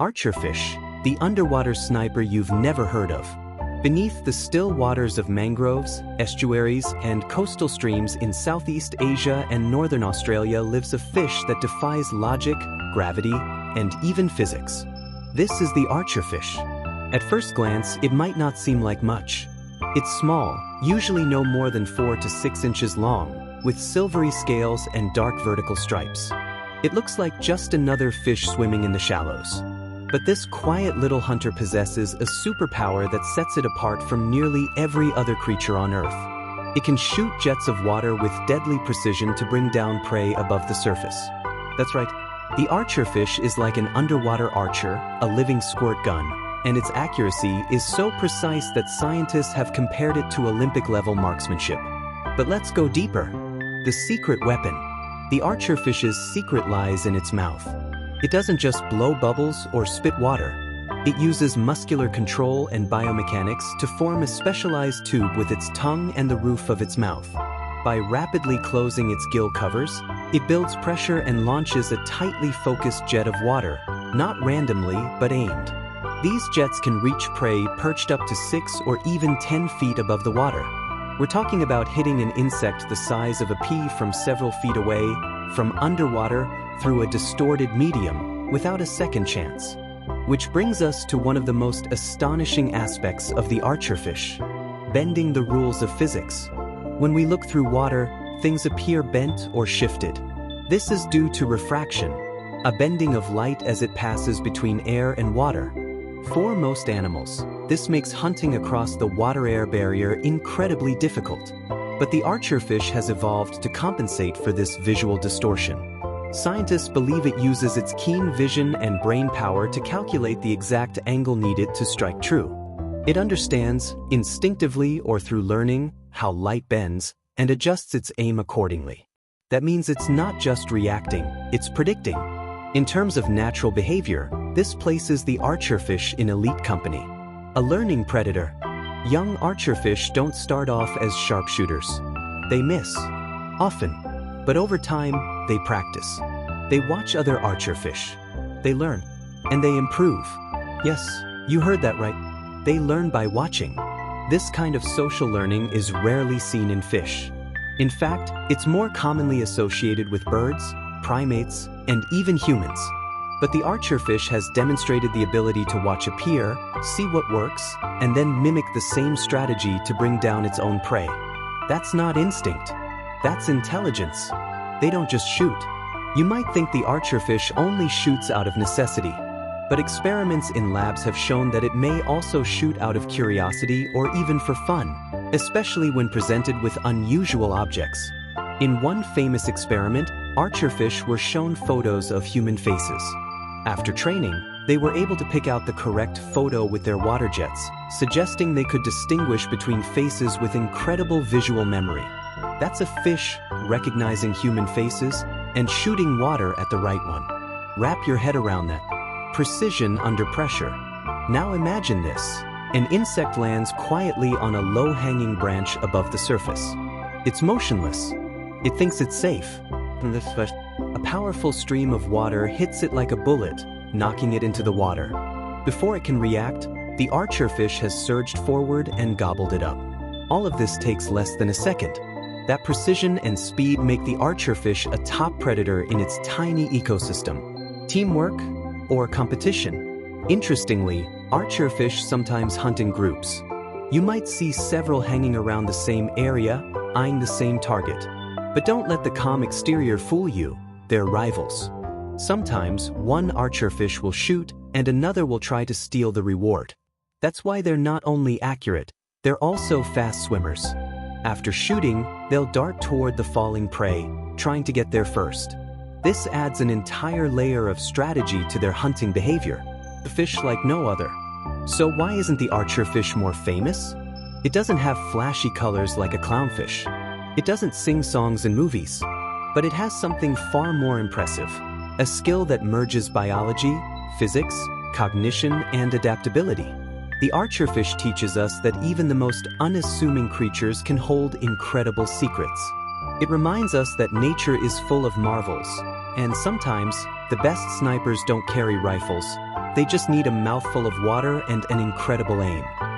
Archerfish, the underwater sniper you've never heard of. Beneath the still waters of mangroves, estuaries, and coastal streams in Southeast Asia and Northern Australia lives a fish that defies logic, gravity, and even physics. This is the archerfish. At first glance, it might not seem like much. It's small, usually no more than 4 to 6 inches long, with silvery scales and dark vertical stripes. It looks like just another fish swimming in the shallows. But this quiet little hunter possesses a superpower that sets it apart from nearly every other creature on Earth. It can shoot jets of water with deadly precision to bring down prey above the surface. That's right, the archerfish is like an underwater archer, a living squirt gun, and its accuracy is so precise that scientists have compared it to Olympic-level marksmanship. But let's go deeper. The secret weapon. The archerfish's secret lies in its mouth. It doesn't just blow bubbles or spit water. It uses muscular control and biomechanics to form a specialized tube with its tongue and the roof of its mouth. By rapidly closing its gill covers, it builds pressure and launches a tightly focused jet of water, not randomly but aimed. These jets can reach prey perched up to 6 or even 10 feet above the water. We're talking about hitting an insect the size of a pea from several feet away, from underwater through a distorted medium, without a second chance. Which brings us to one of the most astonishing aspects of the archerfish: bending the rules of physics. When we look through water, things appear bent or shifted. This is due to refraction, a bending of light as it passes between air and water. For most animals, this makes hunting across the water-air barrier incredibly difficult. But the archerfish has evolved to compensate for this visual distortion. Scientists believe it uses its keen vision and brain power to calculate the exact angle needed to strike true. It understands, instinctively or through learning, how light bends, and adjusts its aim accordingly. That means it's not just reacting, it's predicting. In terms of natural behavior, this places the archerfish in elite company. A learning predator. Young archerfish don't start off as sharpshooters. They miss, often, but over time, they practice. They watch other archerfish. They learn, and they improve. Yes, you heard that right. They learn by watching. This kind of social learning is rarely seen in fish. In fact, it's more commonly associated with birds, primates, and even humans. But the archerfish has demonstrated the ability to watch a peer, see what works, and then mimic the same strategy to bring down its own prey. That's not instinct. That's intelligence. They don't just shoot. You might think the archerfish only shoots out of necessity. But experiments in labs have shown that it may also shoot out of curiosity or even for fun, especially when presented with unusual objects. In one famous experiment, archerfish were shown photos of human faces. After training, they were able to pick out the correct photo with their water jets, suggesting they could distinguish between faces with incredible visual memory. That's a fish recognizing human faces and shooting water at the right one. Wrap your head around that. Precision under pressure. Now imagine this. An insect lands quietly on a low-hanging branch above the surface. It's motionless. It thinks it's safe. A powerful stream of water hits it like a bullet, knocking it into the water. Before it can react, the archerfish has surged forward and gobbled it up. All of this takes less than a second. That precision and speed make the archerfish a top predator in its tiny ecosystem. Teamwork or competition? Interestingly, archerfish sometimes hunt in groups. You might see several hanging around the same area, eyeing the same target. But don't let the calm exterior fool you. They're rivals. Sometimes one archerfish will shoot and another will try to steal the reward. That's why they're not only accurate, they're also fast swimmers. After shooting, they'll dart toward the falling prey, trying to get there first. This adds an entire layer of strategy to their hunting behavior. The fish like no other. So why isn't the archerfish more famous? It doesn't have flashy colors like a clownfish. It doesn't sing songs in movies. But it has something far more impressive. A skill that merges biology, physics, cognition, and adaptability. The archerfish teaches us that even the most unassuming creatures can hold incredible secrets. It reminds us that nature is full of marvels, and sometimes the best snipers don't carry rifles, They just need a mouthful of water and an incredible aim.